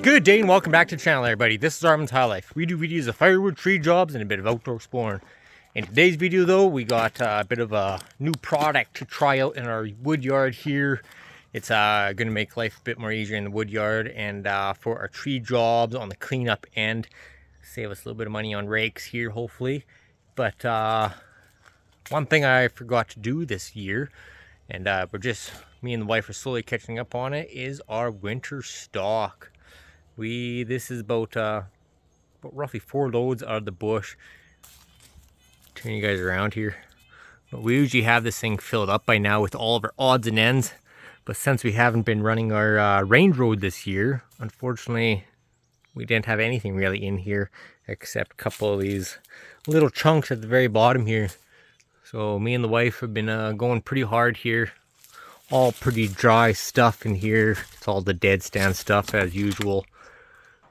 Good day and welcome back to the channel, everybody. This is Armands High Life. We do videos of firewood, tree jobs, and a bit of outdoor exploring. In today's video though, we got a bit of a new product to try out in our wood yard here. It's going to make life a bit more easier in the wood yard, and for our tree jobs on the cleanup end, save us a little bit of money on rakes here hopefully. But one thing I forgot to do this year, and me and the wife are slowly catching up on it, is our winter stock. This is about roughly 4 loads out of the bush. Turn you guys around here. But we usually have this thing filled up by now with all of our odds and ends. But since we haven't been running our range road this year, unfortunately, we didn't have anything really in here except a couple of these little chunks at the very bottom here. So me and the wife have been going pretty hard here. All pretty dry stuff in here. It's all the dead stand stuff as usual.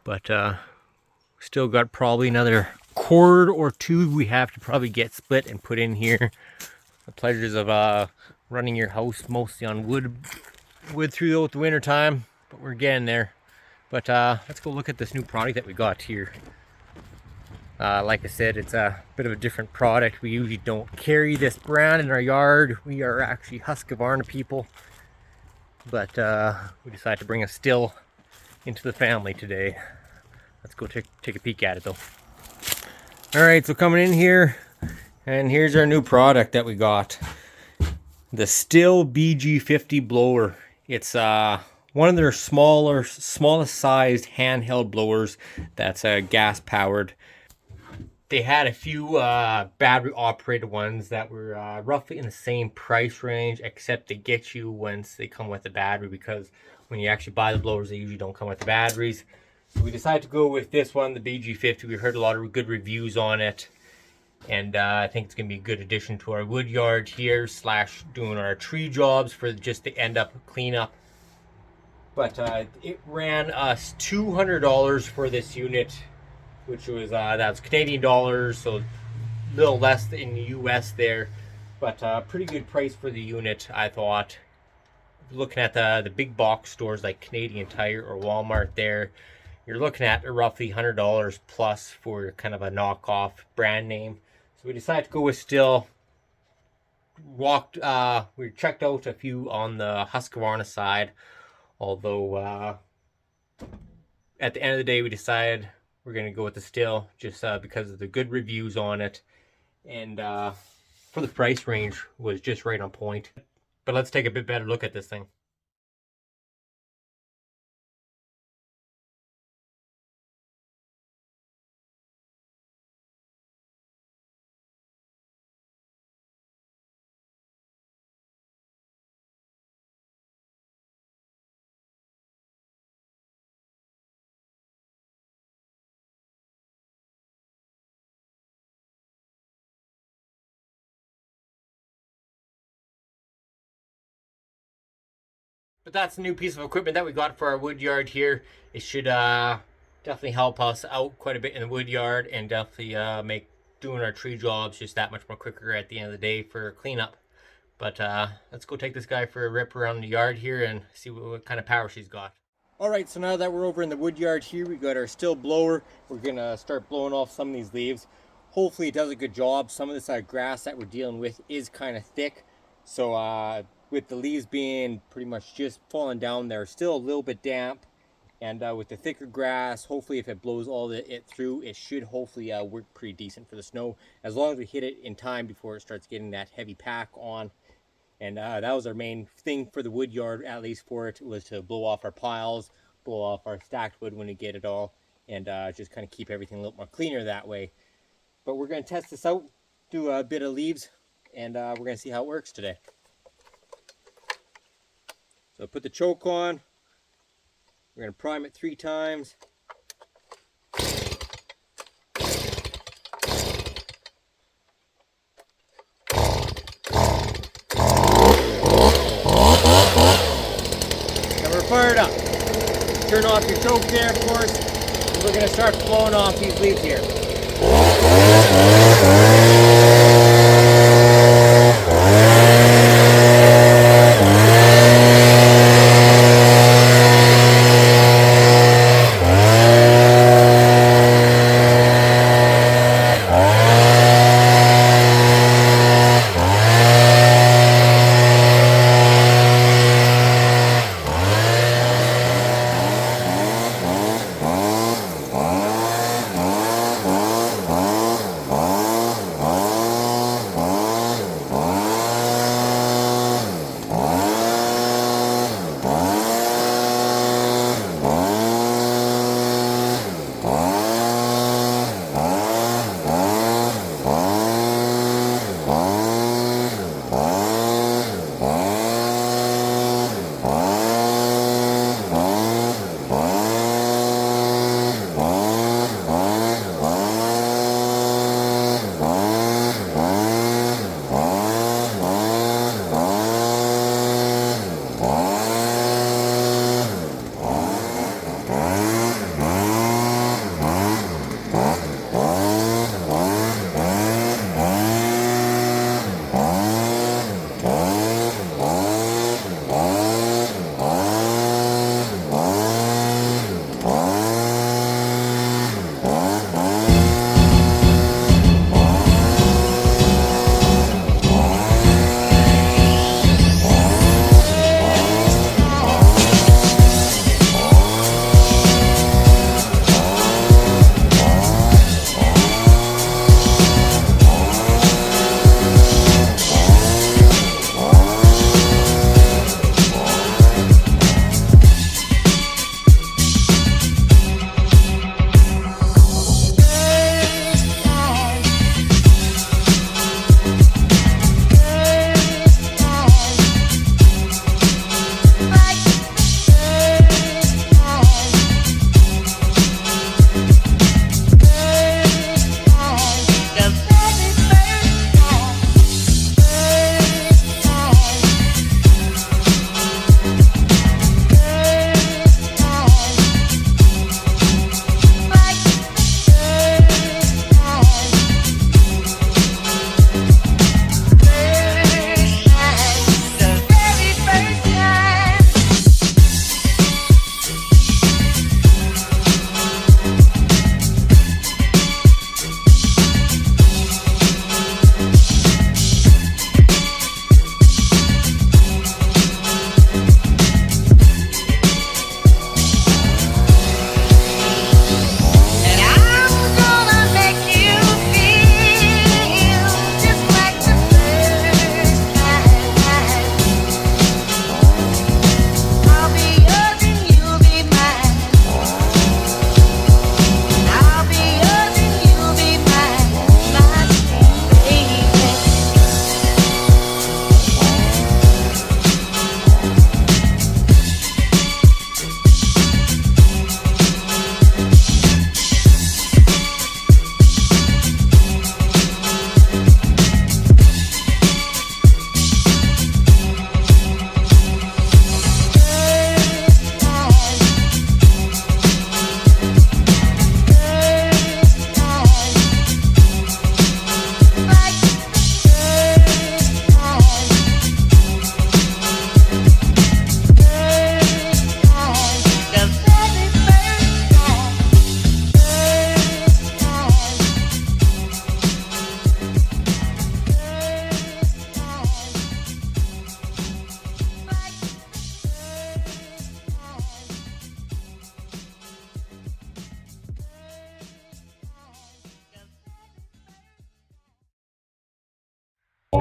But still got probably another cord or two we have to probably get split and put in here. The pleasures of running your house mostly on wood throughout the winter time, but we're getting there. But let's go look at this new product that we got here. Like I said, it's a bit of a different product. We usually don't carry this brand in our yard. We are actually Husqvarna people, but we decided to bring a Stihl into the family today. Let's go take a peek at it though. All right, so coming in here, and here's our new product that we got. The Stihl BG50 blower. It's one of their smallest sized handheld blowers that's gas powered. They had a few battery operated ones that were roughly in the same price range, except they get you once they come with the battery, because when you actually buy the blowers, they usually don't come with the batteries. So we decided to go with this one, the BG50. We heard a lot of good reviews on it, and I think it's going to be a good addition to our wood yard here, / doing our tree jobs for just the end up cleanup. But it ran us $200 for this unit, which was that's Canadian dollars, so a little less in the US there, but pretty good price for the unit, I thought. Looking at the big box stores like Canadian Tire or Walmart there, you're looking at roughly $100 plus for kind of a knockoff brand name. So we decided to go with Stihl. We checked out a few on the Husqvarna side, although at the end of the day we decided we're going to go with the Stihl just because of the good reviews on it, and for the price range was just right on point. But let's take a bit better look at this thing. But that's a new piece of equipment that we got for our wood yard here. It should definitely help us out quite a bit in the wood yard, and definitely make doing our tree jobs just that much more quicker at the end of the day for cleanup. But let's go take this guy for a rip around the yard here and see what kind of power she's got. Alright, so now that we're over in the wood yard here, we got our Stihl blower. We're gonna start blowing off some of these leaves. Hopefully it does a good job. Some of this grass that we're dealing with is kind of thick, so with the leaves being pretty much just falling down, they're still a little bit damp, and with the thicker grass, hopefully if it blows all it through, it should hopefully work pretty decent for the snow, as long as we hit it in time before it starts getting that heavy pack on. And that was our main thing for the wood yard, at least for it, was to blow off our piles, blow off our stacked wood when we get it all, and just kind of keep everything a little more cleaner that way. But we're going to test this out, do a bit of leaves, and we're going to see how it works today. So put the choke on. We're going to prime it 3 times. And we're fired up. Turn off your choke there, of course. And we're going to start blowing off these leaves here.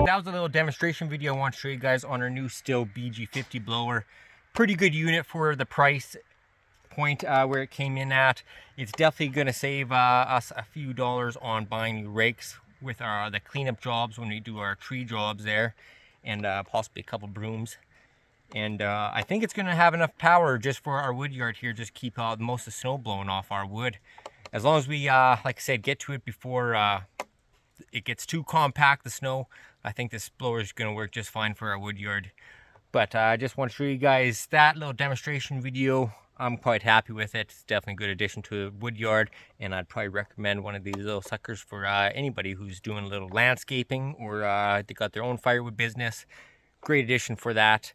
that was a little demonstration video I want to show you guys on our new Stihl BG50 blower. Pretty good unit for the price point where it came in at. It's definitely going to save us a few dollars on buying new rakes with the cleanup jobs when we do our tree jobs there, and possibly a couple brooms. And I think it's going to have enough power just for our wood yard here, just keep most of the snow blowing off our wood. As long as we, like I said, get to it before it gets too compact, the snow, I think this blower is going to work just fine for our wood yard. But I just want to show you guys that little demonstration video. I'm quite happy with it. It's definitely a good addition to a wood yard, and I'd probably recommend one of these little suckers for anybody who's doing a little landscaping or they got their own firewood business. Great addition for that.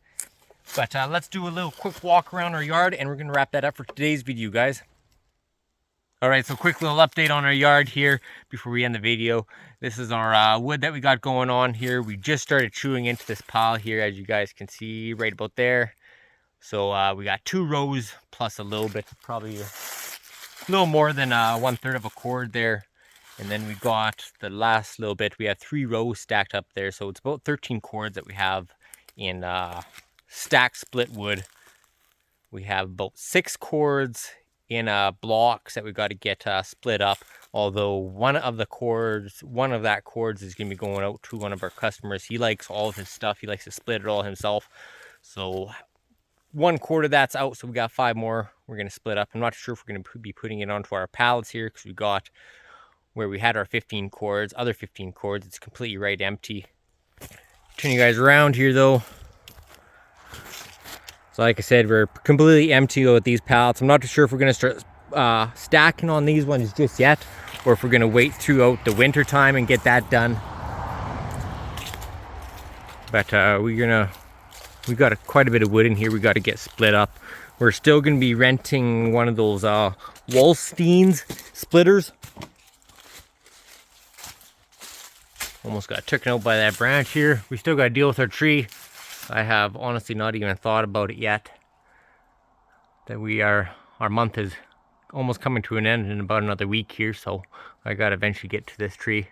But let's do a little quick walk around our yard, and we're going to wrap that up for today's video, guys. All right, so quick little update on our yard here before we end the video. This is our wood that we got going on here. We just started chewing into this pile here, as you guys can see right about there. So we got 2 rows plus a little bit, probably a little more than 1/3 of a cord there. And then we got the last little bit. We have 3 rows stacked up there. So it's about 13 cords that we have in stacked split wood. We have about 6 cords in blocks that we got to get split up, although one of that cords is going to be going out to one of our customers. He likes all of his stuff, he likes to split it all himself. So 1 cord of that's out, so we got 5 more we're going to split up. I'm not sure if we're going to be putting it onto our pallets here, because we got where we had our 15 cords, other 15 cords, it's completely right empty. Turn you guys around here though. So like I said, we're completely empty with these pallets. I'm not too sure if we're going to start stacking on these ones just yet, or if we're going to wait throughout the winter time and get that done. But we got quite a bit of wood in here we got to get split up. We're still going to be renting one of those Wallstein splitters. Almost got taken out by that branch here. We still got to deal with our tree. I have honestly not even thought about it yet. That our month is almost coming to an end in about another week here, so I gotta eventually get to this tree.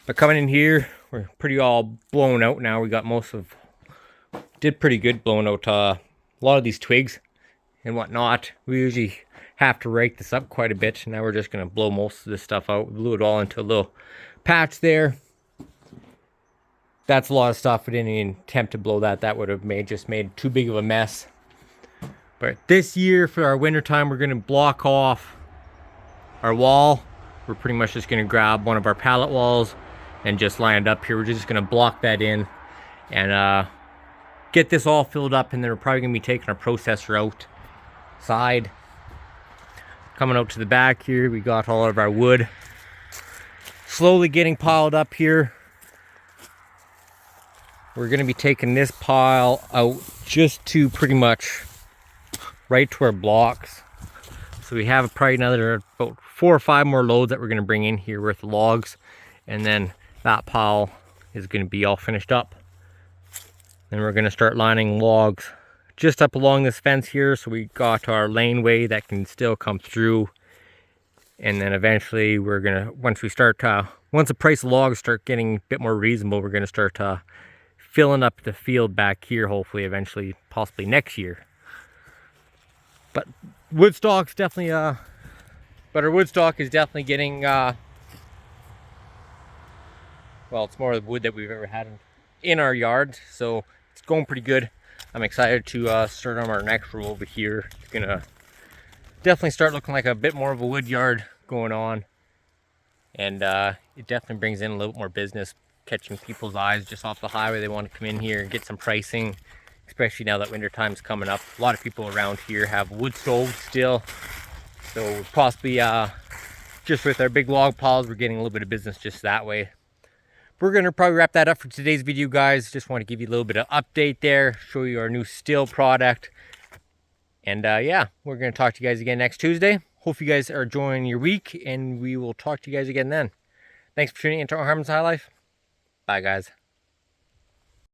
But coming in here, we're pretty all blown out now. We got did pretty good blowing out a lot of these twigs and whatnot. We usually have to rake this up quite a bit. Now we're just gonna blow most of this stuff out. We blew it all into a little patch there. That's a lot of stuff. We didn't even attempt to blow that. That would have just made too big of a mess. But this year for our winter time, we're going to block off our wall. We're pretty much just going to grab one of our pallet walls and just line it up here. We're just going to block that in and get this all filled up, and then we're probably going to be taking our processor outside. Coming out to the back here, we got all of our wood slowly getting piled up here. We're going to be taking this pile out just to pretty much right to our blocks. So we have probably another about 4 or 5 more loads that we're going to bring in here with logs. And then that pile is going to be all finished up. Then we're going to start lining logs just up along this fence here. So we got our laneway that can still come through. And then eventually we're going to, once the price of logs start getting a bit more reasonable, we're going to start filling up the field back here, hopefully eventually, possibly next year. But wood stock's definitely our wood stock is definitely getting well, it's more of the wood that we've ever had in our yard, so it's going pretty good. I'm excited to start on our next row over here. It's gonna definitely start looking like a bit more of a wood yard going on, and it definitely brings in a little more business, catching people's eyes just off the highway. They want to come in here and get some pricing, especially now that winter time's coming up. A lot of people around here have wood stoves still, so possibly just with our big log piles, we're getting a little bit of business just that way. We're gonna probably wrap that up for today's video, guys. Just want to give you a little bit of update there, show you our new Stihl product, and yeah, we're gonna talk to you guys again next Tuesday. Hope you guys are enjoying your week, and we will talk to you guys again then. Thanks for tuning into Armands High Life. Bye, guys.